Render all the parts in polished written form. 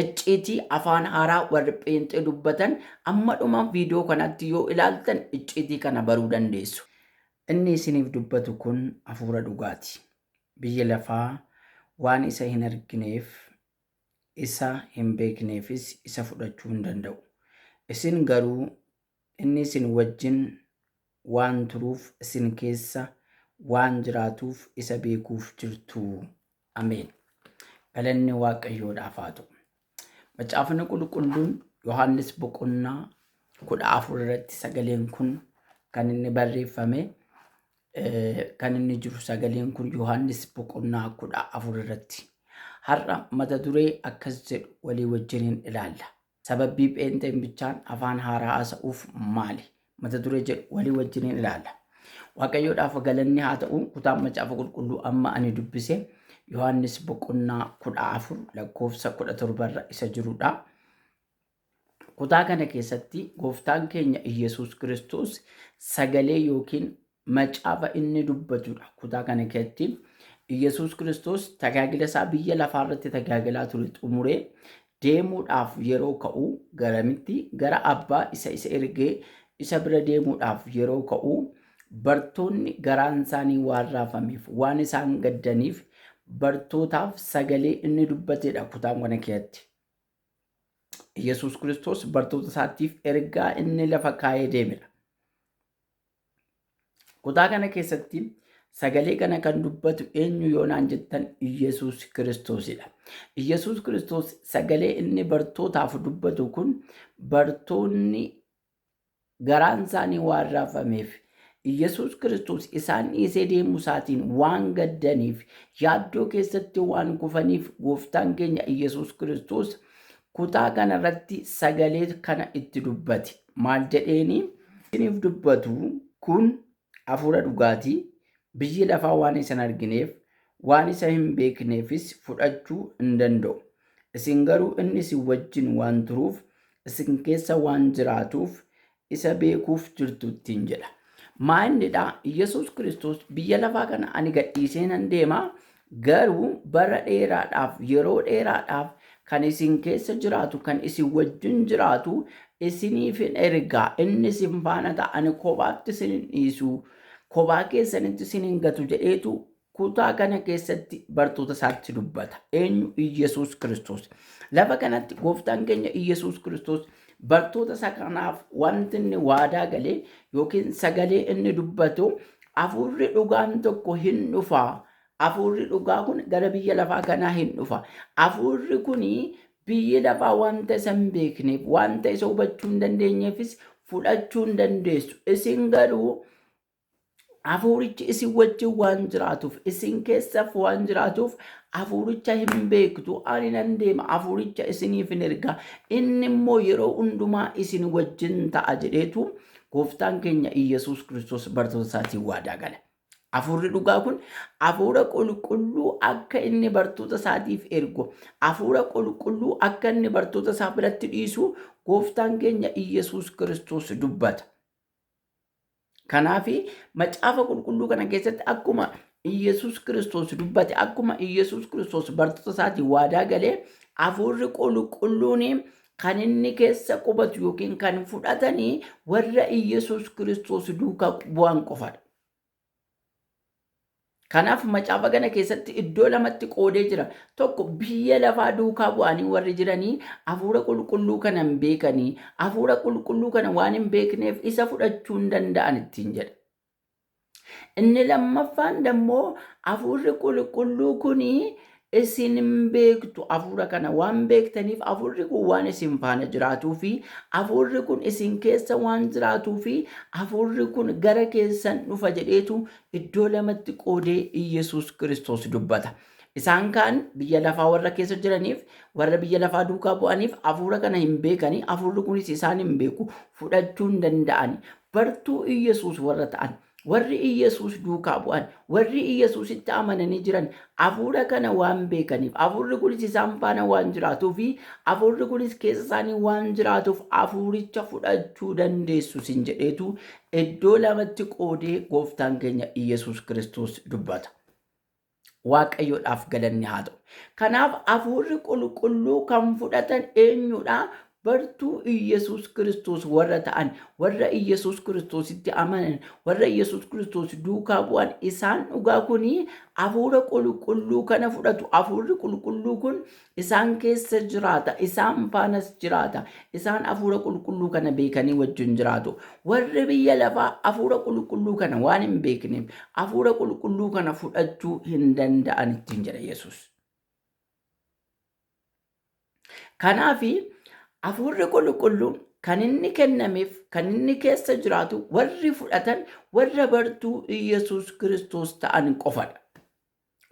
icciitii afaan haaraa warri pheenxee dubbatan amma dhuma viidiyoo kanatti yoo ilaaltan icciitii kana baruu dandeessu. Inni isiniif dubbatu kun hafuura dhugaati. Biyya lafaa waan isa hin argineef, isa hin beekneefis isa fudhachuu hin danda'u. Isin garuu inni isin wajjin waan turuuf, isin keessa waan jiraatuuf isa beekuuf jirtu. Ameen. Galanni Waaqayyoodhaaf haa ta'u. Macaafni qulqulluun Yohaannis boqonnaa 14 irratti sagaleen kun kan inni barreeffame, kan inni jiru sagaleen kun Yohaannis boqonnaa 14 irratti. Har'a mata duree akkas jedhu walii wajjiniin ilaalla. Sababii pheenxeen bichaan afaan haaraa haasa'uuf maali? Mata duree jedhu walii wajjiniin ilaalla. Waaqayyoodhaaf galanni haa ta'u. Kutaan macaafa qulqulluu amma ani dubbise Yohaannis boqonnaa 14 lakkoofsa 17 irra isa jirudha. Kutaa kana keessatti gooftaan keenya Iyyasuus Kiristoos sagalee yookiin macaafa inni dubbatudha. Kutaa kana keessatti Iyyasuus Kiristoos tajaajila isaa biyya lafaa irratti tajaajilaa ture xumuree deemuudhaaf yeroo ka'u garamitti gara abbaa isa ergee isa bira deemuudhaaf yeroo ka'u bartoonni garaan isaanii waan raafameef waan isaan gaddaniif bartootaaf sagalee inni dubbatedha. Kutaan kana keessatti Iyyasuus Kiristoos bartoota isaatiif ergaa inni lafa kaa'ee deemedha. Kutaa kana keessatti sagalee kana kan dubbatu eenyu yoonaan jettan Iyyasuus Kiristoosidha. Iyyasuus Kiristoos sagalee inni bartootaaf dubbatu kun bartoonni garaan isaanii waan raafameef Iyyasuus Kiristoos isaan dhiisee deemuu isaatiin waan gaddaniif yaaddoo keessatti waan kufaniif gooftaan keenya Iyyasuus Kiristoos kutaa kana irratti sagalee kana itti dubbate. Maal jedheeni? Isiniif dubbatu kun hafuura dhugaatii. Biyyi lafaa waan isa hin argineef, waan isa hin beekneefis fudhachuu hin danda'u. Isin garuu inni isin wajjin waan turuuf, isin keessa waan jiraatuuf isa beekuuf jirtu ittiin jedha. Maalidha? Iyyasuus Kiristoos biyya lafaa kana ani gadhiisee nan deema, garuu bara dheeraadhaaf, yeroo dheeraadhaaf kan isin keessa jiraatu, kan isin wajjin jiraatu isiniif hin ergaa. Inni isin faana ta'a. Ani kophaatti isin hin dhiisu, kophaa keessanitti isin hin gatu jedheetu kutaa kana keessatti bartoota isaatti dubbata. Eenyu? Iyyasuus Kiristoos. Lafa kanatti gooftaan keenya Iyyasuus Kiristoos bartoota isa kanaaf wanti inni waadaa galee yookiin sagalee inni dubbatu hafuurri dhugaan tokko hin dhufa. Hafuurri dhugaa kun gara biyya lafaa kanaa hin dhufa. Hafuurri kun biyyi lafaa wanta isa hin beekneef, wanta isa hubachuu hin dandeenyeefis fudhachuu hin dandeessu. Isin garuu hafuurichi isin wajjin waan jiraatuuf, isin keessaaf waan jiraatuuf hafuuricha hin beektu. Ani nan deema, hafuuricha isiniif hin ergaa, inni immoo yeroo hundumaa isin wajjin ta'a jedheetu gooftaan keenya Iyyasuus Kiristoos bartoota isaatiin waadaa gala. Hafuurri dhugaa kun hafuura qulqulluu akka inni bartoota isaatiif ergu, hafuura qulqulluu akka inni bartoota isaa biratti dhiisu gooftaan keenya Iyyasuus Kiristoos dubbata. Kanaaf macaafa qulqulluu kana keessatti akkuma Iyyasuus Kiristoos dubbate, akkuma Iyyasuus Kiristoos bartoota isaatiin waadaa galee hafuurri qulqulluun kan inni keessa qubatu yookiin kan fudhatanii warra Iyyasuus Kiristoos duukaa bu'an qofadha. Kanaaf macaafa kana keessatti iddoo lamatti qoodee jira. Tokko biyya lafaa duukaa bu'anii warri jiranii hafuura qulqulluu kana hin beekanii, hafuura qulqulluu kana waan hin beekneef isa fudhachuu hin danda'an ittiin jedha. Inni lammaffaan immoo hafuurri qulqulluu kun isin hin beektu. Hafuura kana waan beektaniif hafuurri kun waan isin faana jiraatuu fi hafuurri kun isin keessa waan jiraatuu fi hafuurri kun gara keessan dhufa jedheetu iddoo lamatti qoodee Iyyasuus Kiristoos dubbata. Isaan kaan biyya lafaa warra keessa jiraniif, warra biyya lafaa duukaa bu'aniif hafuura kana hin beekanii, hafuurri kunis isaan hin beeku, fudhachuu hin danda'ani. Bartuu Iyyasuus warra ta'an, warri Iyyasuus duukaa bu'an, warri Iyyasuusitti amananii jiran hafuura kana waan beekaniif, hafuurri kunis isaan faana waan jiraatuu fi hafuurri kunis keessa isaanii waan jiraatuuf hafuuricha fudhachuu dandeessu sin jedheetu iddoo lamatti qoodee gooftaan keenya Iyyasuus Kiristoos dubbata. Waaqayyoodhaaf galanni haa ta'u. Kanaaf hafuurri qulqulluu kan fudhatan eenyudha? Bartuu Iyyasuus Kiristoos warra ta'an, warra Iyyasuus Kiristoositti amanan, warra Iyyasuus Kiristoos duukaa bu'an isaan dhugaa kuni hafuura qulqulluu kana fudhatu. Hafuurri qulqulluu kun isaan keessa jiraata, isaan faanas jiraata. Isaan hafuura qulqulluu kana beekanii wajjin jiraatu. Warri biyya lafaa hafuura qulqulluu kana waan hin beekneef hafuura qulqulluu kana fudhachuu hin danda'an ittiin jedha Yesuus. Kanaafi hafuurri qulqulluun kan inni kennameef, kan inni keessa jiraatu warri fudhatan warra bartuu Iyyasuus Kiristoos ta'an qofadha.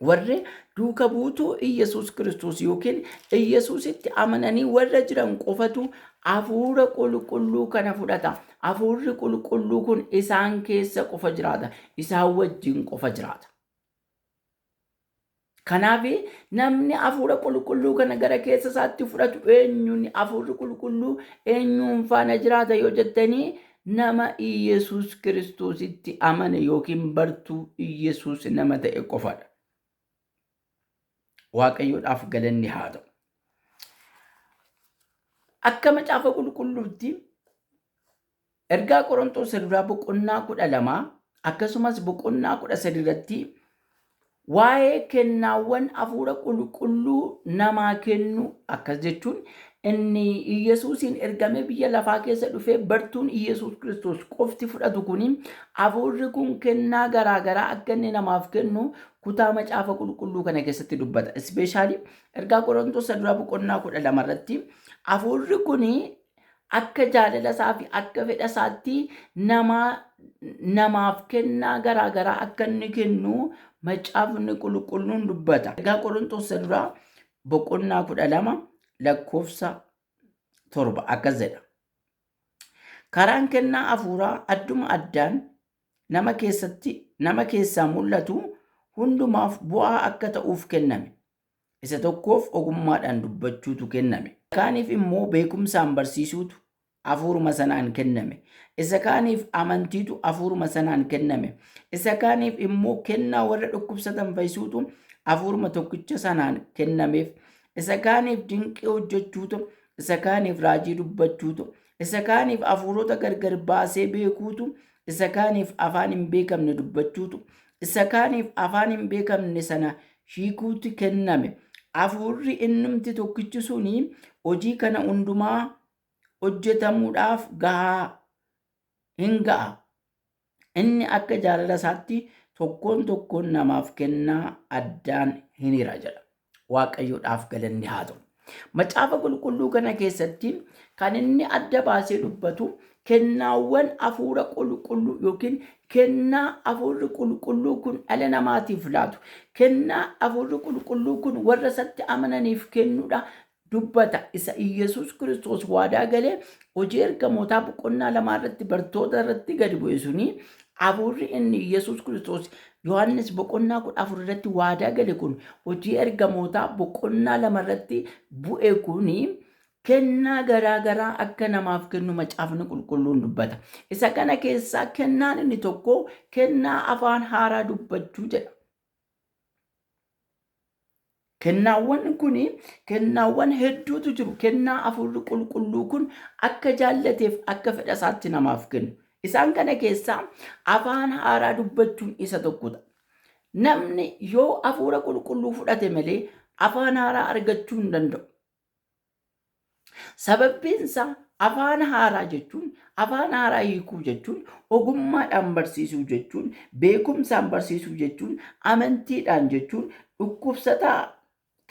Warri duuka buutuu Iyyasuus Kiristoos yookiin Iyyasuusitti amananii warra jiran qofatu hafuura qulqulluu kana fudhata. Hafuurri qulqulluu kun isaan keessa qofa jiraata. Isaan wajjin qofa jiraata. Kanaaf namni hafuura qulqulluu kana gara keessa isaatti fudhatu eenyuun hafuurri qulqulluu eenyuun faana jiraata yoo jettanii nama Iyyasuus Kiristoositti amane yookiin bartuu Iyyasuus nama ta'e qofadha. Waaqayyoodhaaf galanni haa ta'u. Akka macaafa qulqulluutti ergaa Qorontos duraa boqonnaa 12 akkasumas boqonnaa 13 irratti waa'ee kennaawwan hafuura qulqulluu namaa kennu akkas jechuun inni Iyyasuusiin ergamee biyya lafaa keessa dhufee bartuun Iyyasuus Kiristoos qofti fudhatu kuni hafuurri kun kennaa garaagaraa akka inni namaaf kennu kutaa macaafa qulqulluu kana keessatti dubbata. Ispeeshaalii ergaa Qorontos duraa boqonnaa 12 irratti hafuurri kuni akka jaalala isaa fi akka fedha isaatti namaaf kennaa garaagaraa akka inni kennu macaafni qulqulluun dubbata. Ergaa Qorontos duraa boqonnaa 12 lakkoofsa 7 akkas jedha. Karaan kennaa hafuuraa adduma addaan nama keessaa mul'atu hundumaaf bu'aa akka ta'uuf kenname. Isa tokkoof ogummaadhaan dubbachuutu kenname. Kaaniif immoo beekumsaan barsiisuutu hafuuruma sanaan kenname. Isa kaaniif amantiitu hafuuruma sanaan kenname. Isa kaaniif immoo kennaa warra dhukkubsatan fayyisuutu hafuuruma tokkicha sanaan kennameef. Isa kaaniif dinqii hojjechuutu, isa kaaniif raajii dubbachuutu, isa kaaniif hafuurota gargar baasee beekuutu, isa kaaniif afaan hin beekamne dubbachuutu, isa kaaniif afaan hin beekamne sana hiikuutu kenname. Hafuurri innumti tokkichi suni hojii kana hundumaa hojjetamuudhaaf hin ga'a. Inni akka jaalala isaatti tokkoon namaaf kennaa addaan hin hira jedha. Waaqayyoodhaaf galanni haa ta'u. Macaafa qulqulluu kana keessatti kan inni adda baasee dubbatu kennaawwan hafuura qulqulluu yookiin kennaa hafuurri qulqulluu kun dhala namaatiif laatu. Kennaa hafuurri qulqulluu kun warra isatti amananiif kennuudha dubbata. Isa Iyyasuus Kiristoos waadaa galee hojii ergamootaa boqonnaa 2 irratti bartoota irratti gadi bu'e suni hafuurri inni Iyyasuus Kiristoos Yohaannis boqonnaa 14 irratti waadaa gale kun hojii ergamootaa boqonnaa 2 irratti bu'e kuni kennaa garaagaraa akka namaaf kennu macaafni qulqulluun dubbata. Isa kana keessaa kennaan inni tokko kennaa afaan haaraa dubbachuu jedha. Kennaawwan kuni kennaawwan hedduutu jiru. Kennaa hafuurri qulqulluu kun akka jaallateef akka fedha isaatti namaaf kennu. Isaan kana keessaa afaan haaraa dubbachuun isa tokkodha. Namni yoo hafuura qulqulluu fudhate malee afaan haaraa argachuu hin danda'u. Sababbiin isaa afaan haaraa jechuun, afaan haaraa hiikuu jechuun, ogummaadhaan barsiisuu jechuun, beekumsaan barsiisuu jechuun, amantiidhaan jechuun,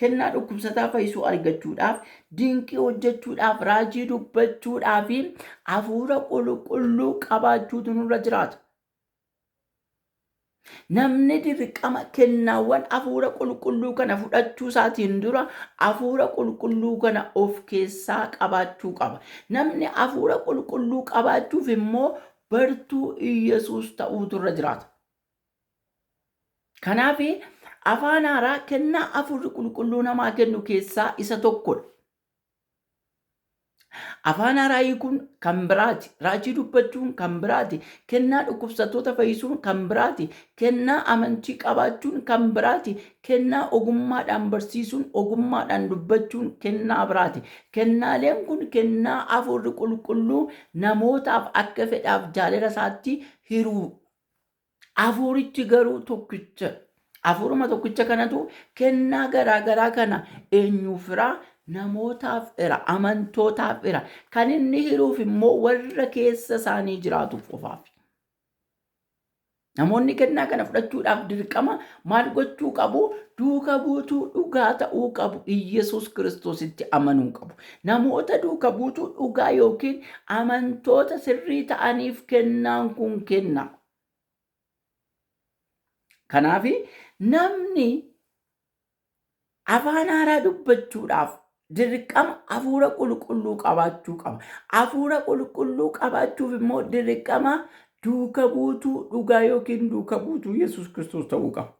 kennaa dhukkubsataa fayyisuu argachuudhaaf, dinqii hojjechuudhaaf, raajii dubbachuudhaaf hafuura qulqulluu qabaachuutu nurra jiraata. Namni dirqama kennaawwan hafuura qulqulluu kana fudhachuu isaatiin dura hafuura qulqulluu kana of keessaa qabaachuu qaba. Namni hafuura qulqulluu qabaachuuf immoo bartuu Iyyasuus ta'uutu irra jiraata. Kanaaf afaan haaraa kennaa hafuurri qulqulluu namaa kennu keessaa isa tokkodha. Afaan haaraa hiikuun kan biraati. Raajii dubbachuun kan biraati. Kennaa dhukkubsattoota fayyisuun kan biraati. Kennaa amantii qabaachuun kan biraati. Kennaa ogummaadhaan barsiisuun, ogummaadhaan dubbachuun kennaa biraati. Kennaaleen kun kennaa Hafuurri Qulqulluu namootaaf akka fedhaaf jaalala isaatti hiruu. Hafuurichi garuu tokkicha. Hafuuruma tokkicha kanatu kennaa garaagaraa kana eenyuuf hiraa? Namootaaf hira, amantootaaf hira. Kan inni hiruuf immoo warra keessa isaanii jiraatuuf qofaaf. Namoonni kennaa kana fudhachuudhaaf dirqama maal gochuu qabu? Duuka buutuu dhugaa ta'uu qabu. Iyesuus Kiristoositti amanuu qabu. Namoota duuka buutuu dhugaa yookiin amantoota sirrii ta'aniif kennaan kun kenna. Kanaaf namni afaan haaraa dubbachuudhaaf dirqama Hafuura Qulqulluu qabaachuu qaba. Hafuura Qulqulluu qabaachuuf immoo dirqama duuka buutuu dhugaa yookiin duuka buutuu Yesuus Kiristoos ta'uu qaba.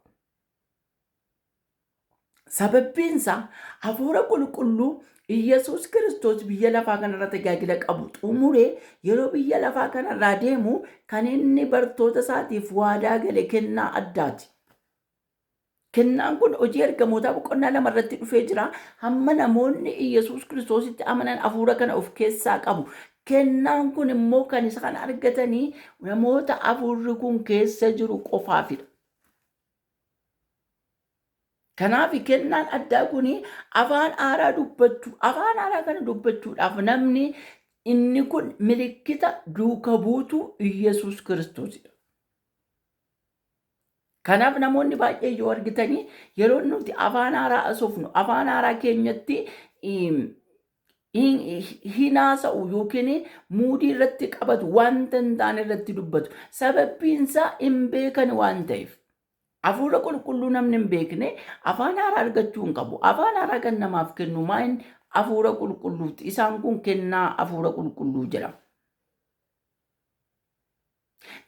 Sababbiinsaa Hafuura Qulqulluu Iyesuus Kiristoos biyya lafaa kanarra tajaajila qabu xumuree yeroo biyya lafaa kanarraa deemu kan inni bartoota isaatiif waadaa gale kennaa addaati. Kennaan kun hojii ergamootaa boqonnaa 2 irratti dhufee jira. Hamma namoonni Iyesuus Kiristoositti amanan hafuura kana of keessaa qabu. Kennaan kun immoo kan isaan argatanii namoota hafuurri kun keessa jiru qofaafidha. Kanaaf kennaan addaa kun afaan haaraa dubbachuu. Afaan haaraa kana dubbachuudhaaf namni inni kun milikkita duuka buutuu Iyesuus Kiristoosidha. Kanaaf namoonni baay'ee yoo argitanii yeroo nuti afaan haaraa asoofnu afaan haaraa keenyatti hinaasa'u yookiin muudii irratti qabatu wanta hin taane irratti dubbatu. Sababbiinsaa hin beekan waan ta'eef. Hafuura Qulqulluu namni hin beekne afaan haaraa argachuu hin qabu. Afaan haaraa kan namaaf kennu maal Hafuura Qulqulluuti. Isaan kun kennaa Hafuura Qulqulluu jedhama.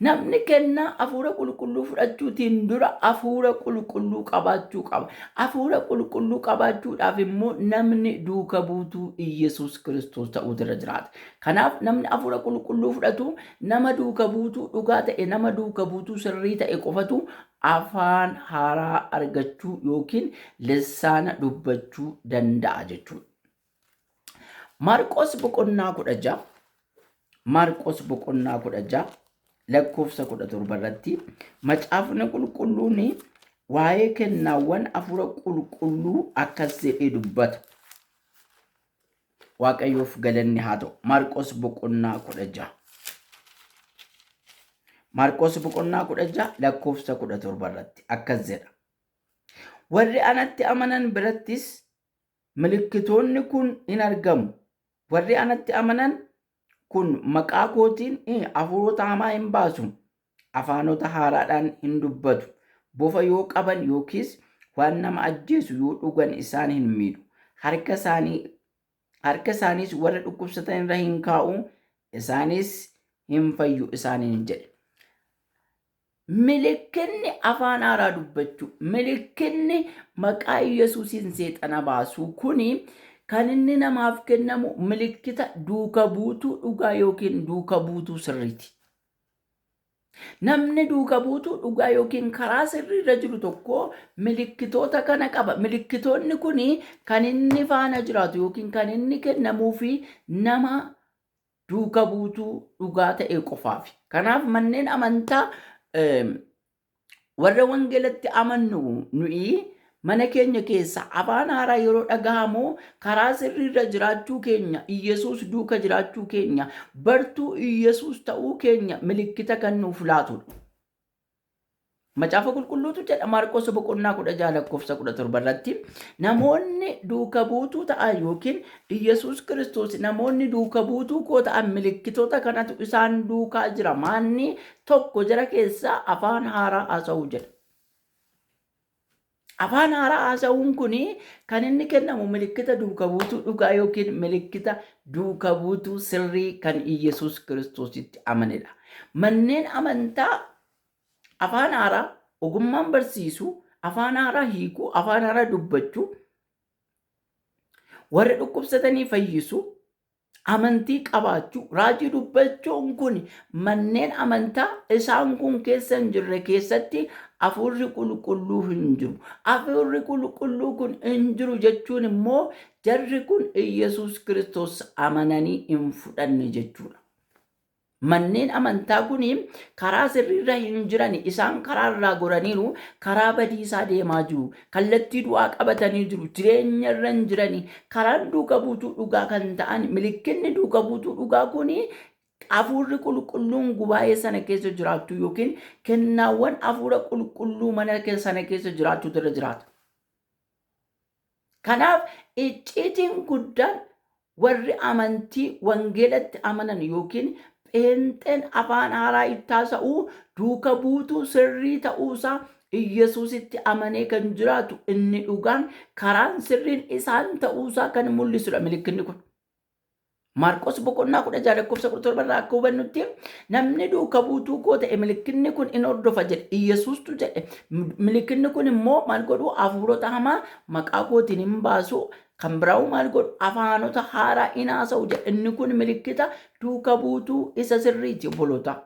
Namni kennaa Hafuura Qulqulluu fudhachuutiin dura Hafuura Qulqulluu qabaachuu qaba. Hafuura Qulqulluu qabaachuudhaaf immoo namni duuka buutuu Iyesuus Kiristoos ta'uu irra jiraata. Kanaaf namni Hafuura Qulqulluu fudhatu nama duuka buutuu dhugaa ta'e, nama duuka buutuu sirrii ta'e qofatu afaan haaraa argachuu yookiin lissaana dubbachuu danda'a jechuudha. Maarqos boqonnaa 16. Maarqos boqonnaa 16. Lakkoofsa 17 irratti macaafni qulqulluun waa'ee kennaawwan Hafuura Qulqulluu akkas jedhee dubbata. Waaqayyoof galanni haa ta'u. Maarqos boqonnaa 16. Maarqos boqonnaa 16 lakkoofsa 17 irratti akkas jedha. Warri anatti amanan birattis milikkitoonni kun in argamu. Warri anatti amanan kun maqaa kootiin hafuurota hamaa hin baasu. Afaanota haaraadhaan hin dubbatu. Bofa yoo qaban yookiis waan nama ajjeesu yoo dhugan isaan hin miidhu. Harka isaaniis warra dhukkubsatan irra hin kaa'u. Isaanis hin fayyu isaaniin jedhe. Milikkinni afaan haaraa dubbachuu, milikkinni maqaa Yesuusiin seexana baasuu kuni kan inni namaaf kennamu milikkita duuka buutuu dhugaa yookiin duuka buutuu sirriiti. Namni duuka buutuu dhugaa yookiin karaa sirriirra jiru tokko milikkitoota kana qaba. Milikkitoonni kun kan inni faana jiraatu yookiin kan inni kennamuufi nama duuka buutuu dhugaa ta'e qofaafi. Kanaaf manneen amantaa warra wangeelatti amannu nuyi mana keenya keessa afaan haaraa yeroo dhagahamu karaa sirriirra jiraachuu keenya, Iyesuus duuka jiraachuu keenya, bartuu Iyesuus ta'uu keenya milikkita kan nuuf laatudha. Macaafa qulqulluutu jedha Maarqos boqonnaa 16 lakkoofsa 17 irratti namoonni duuka buutuu ta'an yookiin Iyesuus Kiristoos namoonni duuka buutuu koo ta'an milikkitoota kanatu isaan duukaa jira. Maanni tokko jara keessaa afaan haaraa haasa'uu jedha. Afaan haaraa haasa'uun kun kan inni kennamu milikkita duuka buutuu dhugaa yookiin milikkita duuka buutuu sirrii kan Iyesuus Kiristoositti amanedha. Manneen amantaa afaan haaraa ogummaan barsiisuu, afaan haaraa hiikuu, afaan haaraa dubbachuu, warra dhukkubsatanii fayyisuu, amantii qabaachuu, raajii dubbachuun kun manneen amantaa isaan kun keessa hin jirre keessatti hafuurri qulqulluu hin jiru. Hafuurri qulqulluu kun hin jiru jechuun immoo jarri kun Iyyasuus Kiristoos amananii hin fudhanne jechuudha. Manneen amantaa kun karaa sirriirra hin jiran, isaan karaa irraa goraniiru, karaa badiisaa deemaa jiru, kallattii du'aa qabatanii jiru, jireenya irra hin jirani. Karaan duuka buutuu dhugaa kan ta'an, milikinni duuka buutuu dhugaa kun hafuurri qulqulluun gubaa'ee sana keessa jiraachuu yookiin kennaawwan hafuura qulqulluu mana sana keessa jiraachuutu irra jiraata. Kanaaf icciitiin guddaan warri amantii wangeelatti amanan yookiin pheenxeen afaan haaraa itti haasa'uu duuka buutuu sirrii ta'uusaa Iyyasuusitti amanee kan jiraatu inni dhugaan karaan sirriin isaan ta'uusaa kan mul'isudha milikinni kun. Maarqos boqonnaa 16:17 irraa akka hubannutti namni duuka buutuu koo ta'e milikinni kun in hordofa jedhe Iyyasuustu jedhe. Milikinni kun immoo maal godhu? Hafuurota hamaa maqaa kootiin hin baasu. Kan biraa'u maal godhu? Afaanota haaraa in haasa'u jedhe. Inni kun milikita duuka buutuu isa sirriiti obboloota.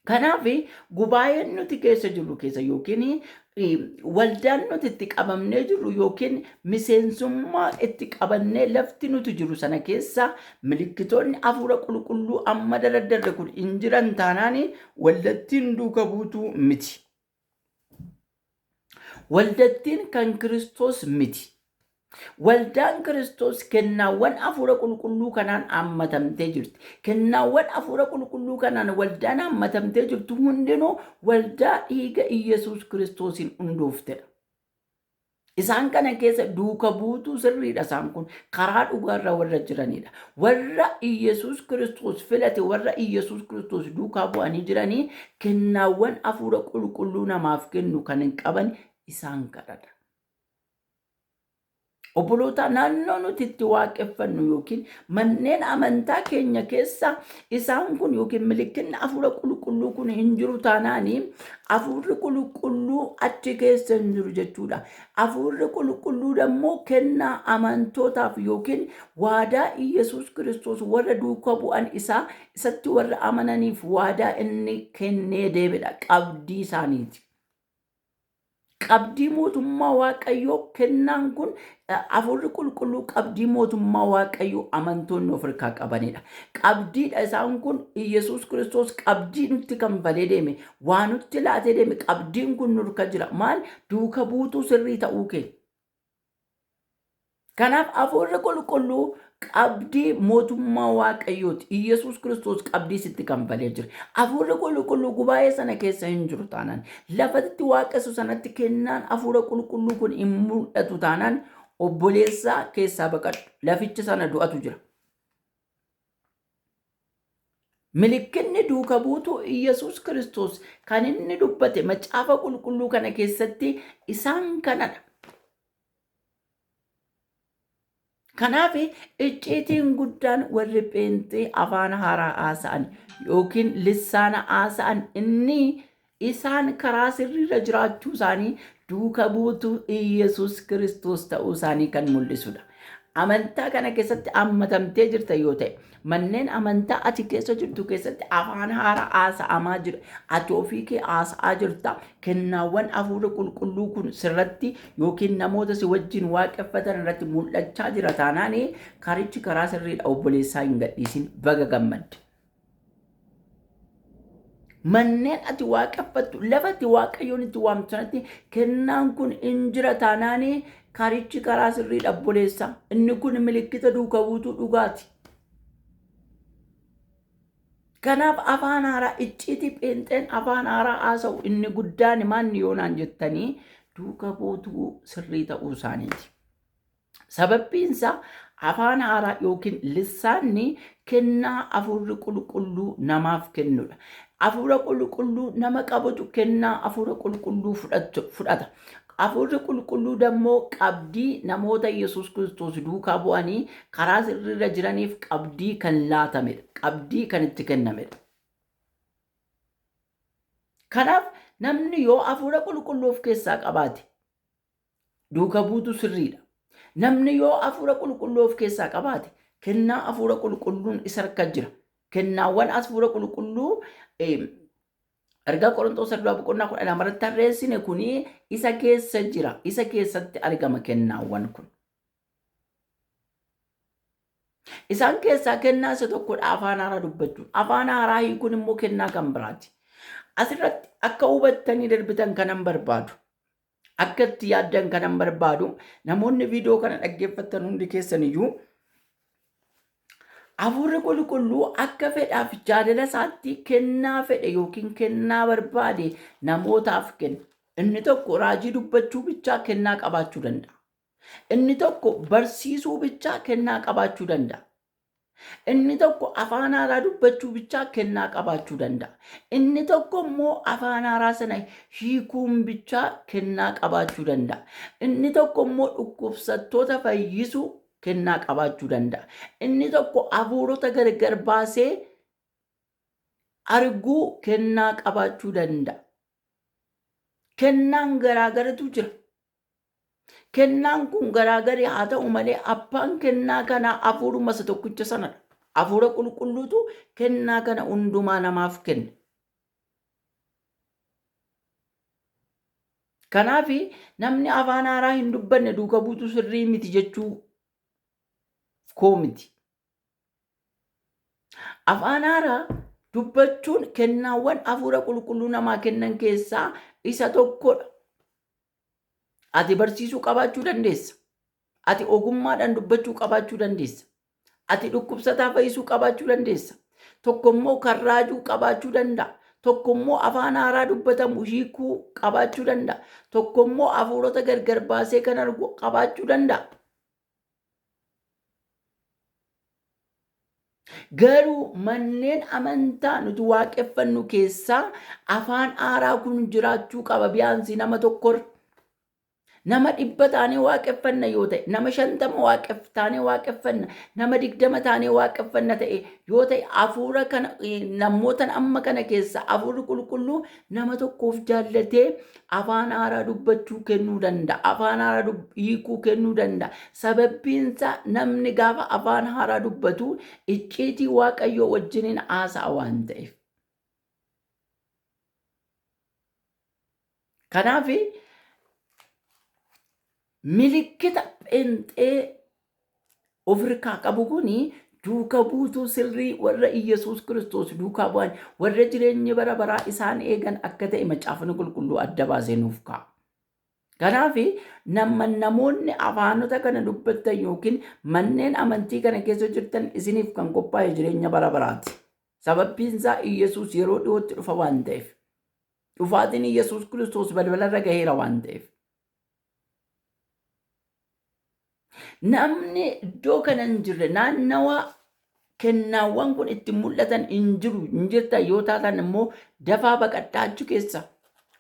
Kanaaf gubaa'een nuti keessa jirru keessa yookiin waldaan nuti itti qabamnee jirru yookiin miseensummaa itti qabannee lafti nuti jiru sana keessa milikitoonni hafuura qulqulluu amma dardarre kun hin jiran taanaan waldattiin duuka buutuu miti. Waldattiin kan Kiristoos miti. Waldaan Kiristoos kennaawwan hafuura qulqulluu kanaan hammatamtee jirti. Kennaawwan hafuura qulqulluu kanaan waldaan hammatamtee jirtu hundinuu waldaa dhiiga Iyyasuus Kiristoosiin hundooftedha. Isaan kana keessa duuka buutuu sirriidha. Isaan kun karaa dhugaarra warra jiranidha. Warra Iyyasuus Kiristoos filate, warra Iyyasuus Kiristoos duukaa bu'anii jiranii kennaawwan hafuura qulqulluu namaaf kennu kan hin qaban isaan kadhadha. Obboloota naannoo nuti itti waaqeffannu yookiin manneen amantaa keenya keessa isaan kun yookiin milikinni hafuura qulqulluu kun hin jiru taanaanii hafuurri qulqulluu achi keessa hin jiru jechuudha. Hafuurri qulqulluu immoo kennaa amantootaaf yookiin waadaa Iyyasuus Kiristoos warra duukaa bu'an isatti warra amananiif waadaa inni kennee deebidha. Qabdii isaaniiti. Qabdii mootummaa Waaqayyoo kennaan kun hafuurri qulqulluu qabdii mootummaa Waaqayyoo amantoonni of harkaa qabanidha. Qabdiidha isaan kun Iyyasuus Kiristoos qabdii nutti kanfalee deeme, waa nutti laatee deeme. Qabdiin kun nurka jira. Maal? Duuka buutuu sirrii ta'uu keenya. Kanaaf hafuurri qulqulluu qabdii mootummaa Waaqayyooti. Iyyasuus Kiristoos qabdii sitti kanfalee jira. Hafuurri qulqulluu gubaa'ee sana keessa hin jiru taanaan, lafatti waaqessu sanatti kennaan hafuura qulqulluu kun hin mul'atu taanaan obboleessaa keessaa baqadhu. Laficha sana du'atu jira. Milikinni duuka buutuu Iyyasuus Kiristoos kan inni dubbate macaafa qulqulluu kana keessatti isaan kanadha. Kanaaf icciitiin guddaan warri pheenxee afaan haaraa haasa'an yookiin lissaana haasa'an inni isaan karaa sirriirra jiraachuu isaanii duuka buutuu Iyyasuus Kiristoos ta'uu isaanii kan mul'isudha. Amantaa kana keessatti hammatamtee jirta yoo ta'e, manneen amantaa ati keessa jirtu keessatti afaan haaraa haasa'amaa jira. Ati ofii kee haasa'aa jirta. Kennaawwan hafuura qulqulluu kun sirratti yookiin namoota si wajjin waaqeffatan irratti mul'achaa jira taanaan karichi karaa sirriidha. Obboleessaa hin gadhiisin, baga gammadde. Manneen ati waaqeffattu, lafa ati Waaqayyoon itti waamtu sanatti kennaan kun hin jira taanaan karichi karaa sirriidha obboleessaa. Inni kun milikkita duuka buutuu dhugaati. Kanaaf afaan haaraa icciitii pheenxeen afaan haaraa haasa'u inni guddaan maanni yoonaan jettanii duuka buutuu sirrii ta'uu isaaniiti. Sababbiinsa afaan haaraa yookiin lissaanni kennaa hafuurri qulqulluu namaaf kennudha. Hafuura qulqulluu nama qabatu kennaa hafuura qulqulluu fudhata. Hafuurri qulqulluu dammoo qabdii namoota Yesuus Kiristoos duukaa bu'anii karaa sirriirra jiraniif qabdii kan laatamedha. Qabdii kan itti kennamedha. Kanaaf namni yoo hafuura qulqulluu of keessaa qabaate duuka buutuu sirriidha. Namni yoo hafuura qulqulluu of keessaa qabaate kennaa hafuura qulqulluun isa harka jira. Kennaawwan hafuura qulqulluu ergaa Qorontos duraa boqonnaa 12 irratti tarreessine kuni isa keessa jira. Isa keessatti argama kennaawwan kun. Isaan keessaa kennaa isa tokkodha afaan haaraa dubbachuun. Afaan haaraa hiikuun immoo kennaa kan biraati. Asirratti akka hubattanii darbitan kanan barbaadu. Akka itti yaaddan kanan barbaadu. Namoonni viidiyoo kana dhaggeeffatan hundi keessan iyyuu hafuurri qulqulluu akka fedhaaf jaalala isaatti kennaa fedhe yookiin kennaa barbaade namootaaf kenna. Inni tokko raajii dubbachuu bichaa kennaa qabaachuu danda'a. Inni tokko barsiisuu bichaa kennaa qabaachuu danda'a. Inni tokko afaan haaraa dubbachuu bichaa kennaa qabaachuu danda'a. Inni tokko immoo afaan haaraa sana hiikuun bichaa kennaa qabaachuu danda'a. Inni tokko immoo dhukkubsattoota fayyisuu kennaa qabaachuu danda'a. Inni tokko hafuurota gargar baasee arguu kennaa qabaachuu danda'a. Kennaan garaagaratu jira. Kennaan kun garaagari haa ta'u malee abbaan kennaa kana hafuuruma isa tokkicha sanadha. Hafuura qulqulluutu kennaa kana hundumaa namaaf kenna. Kanaaf namni afaan haaraa hin dubbanne duuka buutu sirrii miti jechuu koo miti. Afaan haaraa dubbachuun kennaawwan hafuura qulqulluu namaa kennan keessaa isa tokkodha. Ati barsiisuu qabaachuu dandeessa. Ati ogummaadhaan dubbachuu qabaachuu dandeessa. Ati dhukkubsataa fayyisuu qabaachuu dandeessa. Tokko immoo kan raajuu qabaachuu danda'a. Tokko immoo afaan haaraa dubbatamu hiikuu qabaachuu danda'a. Tokko immoo hafuurota gargar baasee kan argu qabaachuu danda'a. Garuu manneen amantaa nuti waaqeffannu keessaa afaan haaraa kun jiraachuu qaba. Biyaansi nama tokkorra. Nama 100 taanee waaqeffanna yoo ta'e, nama 50 taanee waaqeffanna, nama 20 taanee waaqeffanna ta'e yoo ta'e hafuura kana namootan amma kana keessa hafuurri qulqulluu nama tokkoof jaallatee afaan haaraa dubbachuu kennuu danda'a. Afaan haaraa hiikuu kennuu danda'a. Sababbiinsa namni gaafa afaan haaraa dubbatu icciitii Waaqayyoo wajjiniin haasa'a waan ta'eef. Kanaaf milikkita pheenxee ofirraa qabu kuni duuka buutuu sirrii warra Iyyasuus Kiristoos duukaa bu'an warra jireenya bara baraa isaan eegan akka ta'e macaafni qulqulluu adda baasee nuuf kaa'a. Kanaaf namoonni afaanota kana dubbattan yookiin manneen amantii kana keessa jirtan isiniif kan qophaa'e jireenya bara baraati. Sababbiinsaa Iyyasuus yeroo dhiyootti dhufa waan ta'eef. Dhufaatiin Iyyasuus Kiristoos balbalarra gaheera waan ta'eef. Namni iddoo kana hin jirre naannawaa kennaawwan kun itti mul'atan hin jirtan yoo taatan immoo dafaa baqadhaa achi keessa.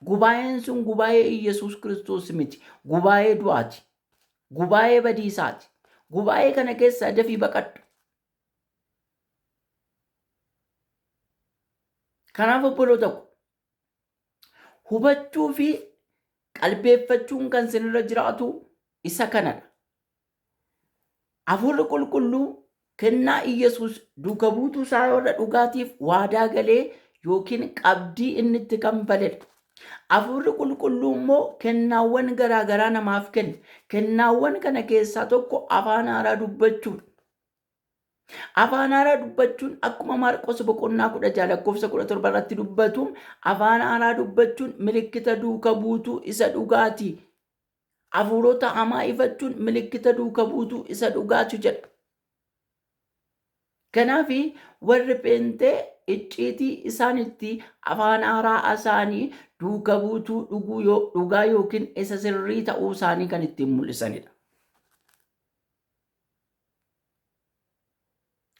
Gubaa'een sun gubaa'ee Iyyasuus Kiristoos miti. Gubaa'ee du'aati. Gubaa'ee badiisaati. Gubaa'ee kana keessa dafii baqadhu. Kanaaf obboloota ko hubachuu fi qalbeeffachuun kan sinirra jiraatu isa kanadha. Hafuurri qulqulluu kennaa Iyyasuus duuka buutuu isaa warra dhugaatiif waadaa galee yookiin qabdii inni itti kanfaledha. Hafuurri qulqulluu immoo kennaawwan garaagaraa namaaf kenna. Kennaawwan kana keessaa tokko afaan haaraa dubbachuudha. Afaan haaraa dubbachuun akkuma Maarqos boqonnaa 16 lakkoofsa 17 irratti dubbatu afaan haaraa dubbachuun milikkita duuka buutuu isa dhugaati. Hafuurota hamaa ifachuun milikkita duuka buutuu isa dhugaatu jedha. Kanaaf warri pheenxee icciitii isaanitti afaan haaraa isaanii duuka buutuu dhugaa yookiin isa sirrii ta'uu isaanii kan ittiin mul'isanidha.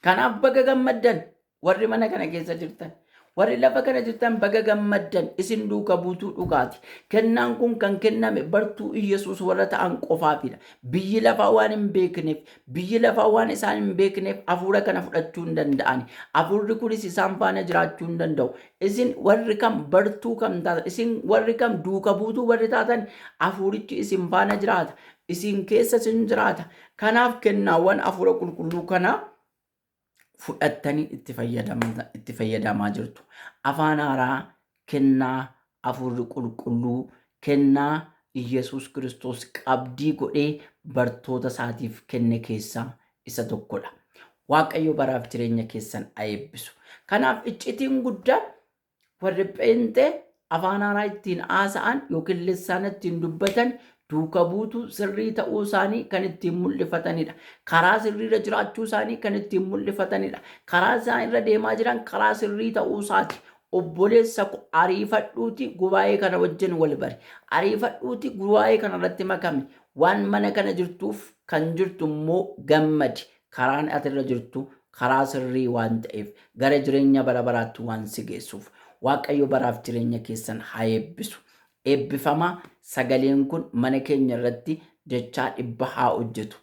Kanaaf baga gammaddan warri mana kana keessa jirtan. Warri lafa kana jirtan baga gammaddan isin duuka buutuu dhugaati. Kennaan kun kan kenname bartuu Iyyasuus warra ta'an qofaafidha. Biyyi lafaa waan hin beekneef, biyyi lafaa waan isaan hin beekneef hafuura kana fudhachuu hin danda'ani. Hafuurri kunis isaan faana jiraachuu hin danda'u. Isin warri kam bartuu kam taatan, isin warri kam duuka buutuu warri taatan hafuurichi isin faana jiraata. isin keessa sin jiraata. Kanaaf kennaawwan hafuura qulqulluu kana fudhattanii itti fayyadamaa jirtu. Afaan haaraa kennaa hafuurri qulqulluu kennaa Iyyasuus Kiristoos qabdii godhee bartoota isaatiif kenne keessaa isa tokkodha. Waaqayyo baraaf jireenya keessan haa eebbisu. Kanaaf iccitiin guddaan warri pheenxee afaan haaraa ittiin haasa'an yookiin lissaan ittiin dubbatan duuka buutuu sirrii ta'uu isaanii kan ittiin mul'ifatanidha. Karaa sirriirra jiraachuu isaanii kan ittiin mul'ifatanidha. Karaa isaan irra deemaa jiran karaa sirrii ta'uu isaati. Obboleessa ariifadhuuti gubaa'ee kana wajjin wal bari. Ariifadhuuti gubaa'ee kana irratti makame. Waan mana kana jirtuuf kan jirtu immoo gammadi. Karaan ati irra jirtu karaa sirrii waan ta'eef gara jireenya bara baraatti waan si geessuuf Waaqayyo baraaf jireenya keessan haa eebbisu. Eebbifamaa sagaleen kun mana keenya irratti jechaa 100 haa hojjetu.